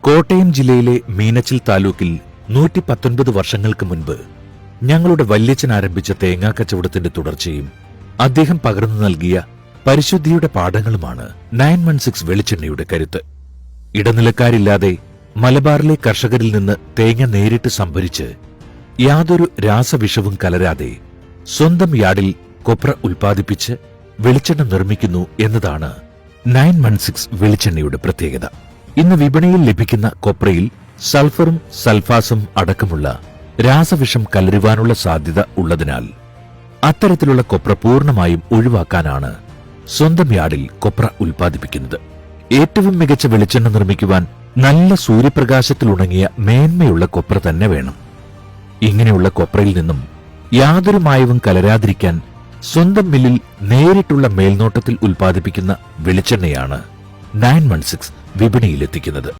കോട്ടയം ജില്ലയിലെ മീനച്ചിൽ താലൂക്കിൽ 119 വർഷങ്ങൾക്ക് മുൻപ് ഞങ്ങളുടെ വല്യച്ഛൻ ആരംഭിച്ച തേങ്ങാക്കച്ചവടത്തിന്റെ തുടർച്ചയും അദ്ദേഹം പകർന്നു നൽകിയ പരിശുദ്ധിയുടെ പാഠങ്ങളുമാണ് 916 വെളിച്ചെണ്ണയുടെ കരുത്ത്. ഇടനിലക്കാരില്ലാതെ മലബാറിലെ കർഷകരിൽ നിന്ന് തേങ്ങ നേരിട്ട് സംഭരിച്ച് യാതൊരു രാസവിഷവും കലരാതെ സ്വന്തം യാർഡിൽ കൊപ്ര ഉൽപ്പാദിപ്പിച്ച് വെളിച്ചെണ്ണ നിർമ്മിക്കുന്നു എന്നതാണ് 916 വെളിച്ചെണ്ണയുടെ പ്രത്യേകത. ഇന്ന് വിപണിയിൽ ലഭിക്കുന്ന കൊപ്രയിൽ സൾഫറും സൾഫാസും അടക്കമുള്ള രാസവിഷം കലരുവാനുള്ള സാധ്യത ഉള്ളതിനാൽ അത്തരത്തിലുള്ള കൊപ്ര പൂർണ്ണമായും ഒഴിവാക്കാനാണ് സ്വന്തം യാർഡിൽ കൊപ്ര ഉൽപ്പാദിപ്പിക്കുന്നത്. ഏറ്റവും മികച്ച വെളിച്ചെണ്ണ നിർമ്മിക്കുവാൻ നല്ല സൂര്യപ്രകാശത്തിലുണങ്ങിയ മേന്മയുള്ള കൊപ്ര തന്നെ വേണം. ഇങ്ങനെയുള്ള കൊപ്രയിൽ നിന്നും യാതൊരു മായവും കലരാതിരിക്കാൻ സ്വന്തം മില്ലിൽ നേരിട്ടുള്ള മേൽനോട്ടത്തിൽ ഉൽപ്പാദിപ്പിക്കുന്ന വെളിച്ചെണ്ണയാണ് 916 വിപണിയിലെത്തിക്കുന്നത്.